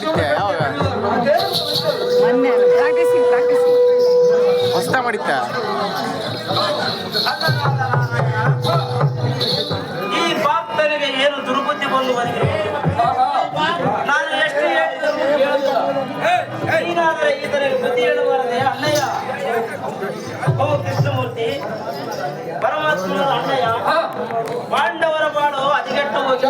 ಮಾಡಿದ್ದೆ ಯಾವಾಗ ಮೊನ್ನೆ ಪ್ರಾಕ್ಟೀಸ್ ಹೊಸ್ತ ಮಾಡಿದ್ದ ಈ ಭಕ್ತರಿಗೆ ಏನು ದುರ್ಬುದ್ಧಿ ಬಂದು ಬಂದಿದೆ. ನಾನು ಎಷ್ಟು ಹೇಳಿದರೆ ಈತನಿಗೆ ಬುದ್ಧಿ ಹೇಳಬಾರದೆ ಅಣ್ಣಯ್ಯ. ಓ ಕೃಷ್ಣಮೂರ್ತಿ, ಪರಮಾತ್ಮನ ಅಣ್ಣಯ್ಯ, ಪಾಂಡವರ ಬಾಳು ಹದಿಗೆಟ್ಟು ಹೋಗಿ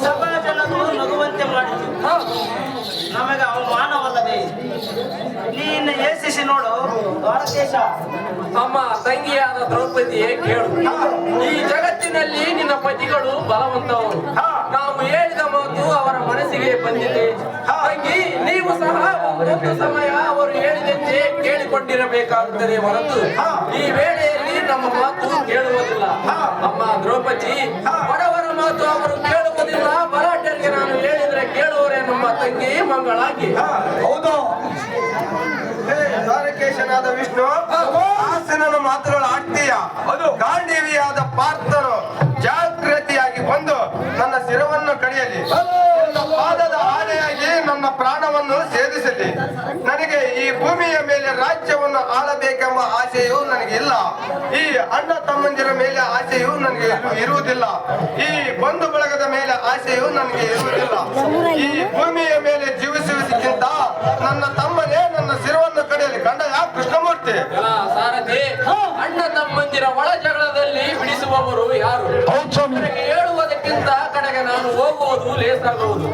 ಸಭಾ ಜನರು ನಗುವಂತೆ ಮಾಡಿತು. ನಮಗೆ ಅವಮಾನವಲ್ಲದೆ ನೀನು ಏಸಿಸಿ ನೋಡು ದ್ವಾರಕೇಶ. ಅಮ್ಮ ತಂಗಿಯಾದ ದ್ರೌಪದಿಯೇ ಕೇಳು, ಈ ಜಗತ್ತಿನಲ್ಲಿ ನಿನ್ನ ಪತಿಗಳು ಬಲವಂತವರು. ನಾವು ಹೇಳಿದ ಮಾತು ಅವರ ಮನಸ್ಸಿಗೆ ಬಂದಿದೆ. ತಂಗಿ, ನೀವು ಸಹ ಒಂದು ಸಮಯ ಅವರು ಹೇಳಿದಂತೆ ಕೇಳಿಕೊಂಡಿರಬೇಕಾಗುತ್ತದೆ ಹೊರತು ಈ ವೇಳೆಯಲ್ಲಿ ನಮ್ಮ ಮಾತು ಕೇಳುವುದಿಲ್ಲ. ಅಮ್ಮ ದ್ರೌಪದಿ, ಬಡವರ ಮಾತು ಅವರು ಕೇಳುವುದಿಲ್ಲ. ಬಲಾಢ್ಯರಿಗೆ ನಾನು ಹೇಳಿದ್ರೆ ಕೇಳುವರೇ ನಮ್ಮ ತಂಗಿ ಮಂಗಳಾಗಿ. ಹೌದು, ದ್ವಾರಕೇಶನಾದ ವಿಷ್ಣು ಹಾಸನನ ಮಾತುಗಳು ಆಡ್ತೀಯ. ಅದು ಗಾಂಡೀವಿಯಾದ ಪಾರ್ಥರು ಜಾಗೃತಿಯಾಗಿ ಬಂದು ನನ್ನ ಶಿರವನ್ನು ಕಡಿಯಲಿ, ನನ್ನ ಪಾದದ ಆಣೆಯಾಗಿ ನನ್ನ ಪ್ರಾಣವನ್ನು ಸೇರಿಸಲಿ. ನನಗೆ ಈ ಭೂಮಿಯ ಮೇಲೆ ರಾಜ್ಯವನ್ನು ಆಳಬೇಕೆಂಬ ಆಸೆಯೂ ನನಗಿಲ್ಲ. ಈ ಅಣ್ಣ ತಮ್ಮಂದಿರ ಮೇಲೆ ಆಸೆಯೂ ನನಗೆ ಇರುವುದಿಲ್ಲ. ಈ ಬಂಧು ಬಳಗದ ಮೇಲೆ ಆಸೆಯೂ ನನಗೆ ಇರುವುದಿಲ್ಲ. ಈ ಭೂಮಿಯ ಮೇಲೆ ಜೀವಿಸುವುದಕ್ಕಿಂತ ನನ್ನ ತಮ್ಮನೇ ನನ್ನ ಶಿರವನ್ನು ಕಡಿಯಲಿ. ಕಂಡಯ ಕೃಷ್ಣಮೂರ್ತಿ? ಸಾರಥಿ, ಅಣ್ಣ ತಮ್ಮಂದಿರ ಒಳ ಜಗಳದಲ್ಲಿ ಬಿಡಿಸುವವರು ಯಾರು? ಹೇಳುವುದಕ್ಕಿಂತ ಕಡೆಗೆ ನಾನು ಹೋಗುವುದು ಲೇಸಾಗುವುದು.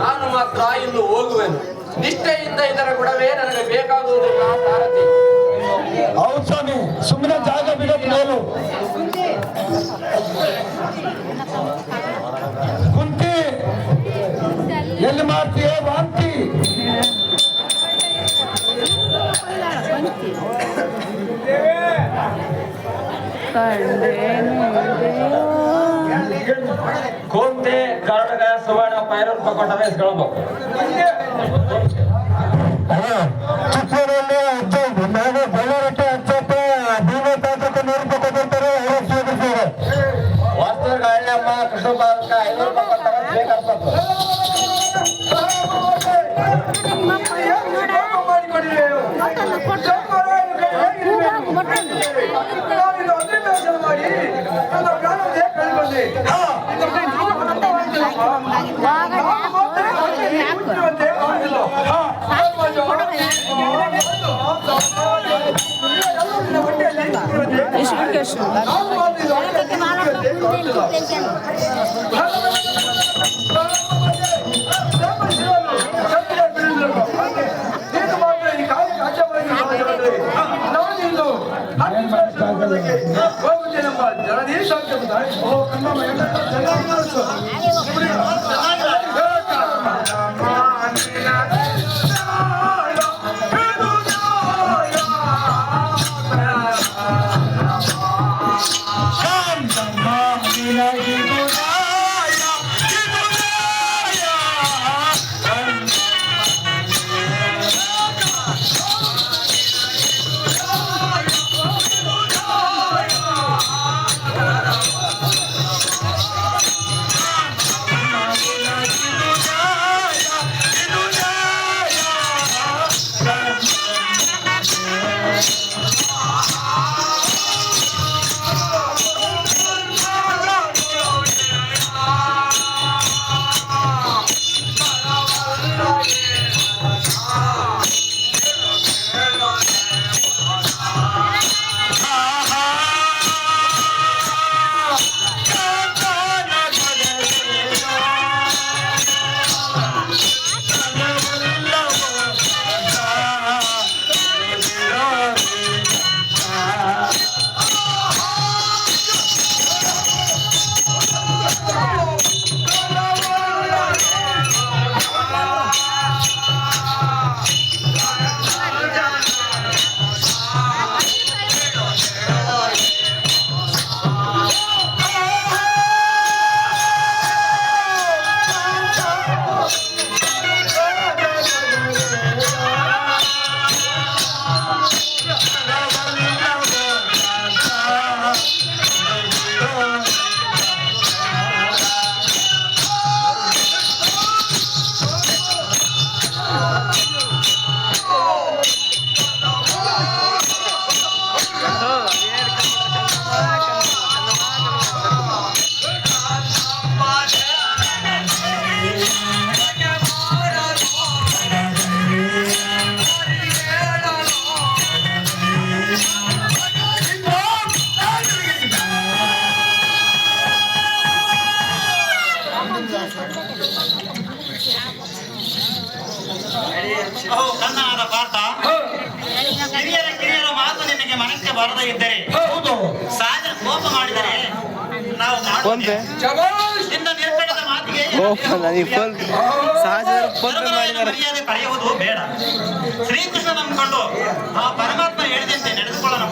ನಾನು ಮಾತ್ರ ಇನ್ನು ಹೋಗುವೆನು. ನಿಷ್ಠೆಯಿಂದ ಇದರ ಗುಣವೇ ನನಗೆ ಬೇಕಾಗುವುದಿಲ್ಲ ಸಾರಥಿ. ಹೌದು ಸ್ವಾಮಿ, ಸುಮ್ಮನೆ ಜಾಗ ಬಿಡೋದು ಮೇಲು. ಕುಂತಿ ಎಲ್ಲಿ ಮಾಡ್ತೀಯ ವಾಂತಿ? ಕೊಂತೆ ಕರ್ನಾಟಕ ಸುವರ್ಣ ಪೈರೂರು ಪಕೋಟ ಇಸ್ಕೊಳ್ಬೇಕು. ಚಿಕ್ಕೂರಲ್ಲಿ ನಾನು ಬಳ್ಳಾರಟ್ಟೆ ಹಚ್ಚಪ್ಪ ಭೀಮೆ ತಾತಕ್ಕೆ 100 ರೂಪಾಯಿ ಕೊಟ್ಟಿರ್ತಾರೆ. ವಾಸ್ತವ ಹಳ್ಳಿಯಮ್ಮ ಕೃಷ್ಣ 500 ರೂಪಾಯಿ ಬೇಕಾಗ್ತದೆ. ಬರದೇ ಇದ್ದರೆ ಹೌದು. ಸಹಜ ಕೋಪ ಮಾಡಿದರೆ ನಾವು ಫೋನ್ ಪೇ ನಿನ್ನ ನಿರ್ಕಟದ ಮಾತಿಗೆ ನನಗೆ ಫೋನ್ ಸಹಜ ಫೋನ್ ಪೇ ಮಾಡಿದ್ದಾರೆ. ಮರ್ಯಾದೆ ಪಡೆಯುವುದು ಬೇಡ. ಶ್ರೀಕೃಷ್ಣ ನಂಬಿಕೊಂಡು ಆ ಪರಮಾತ್ಮ ಹೇಳಿದಂತೆ ನಡೆದುಕೊಳ್ಳೋಣ.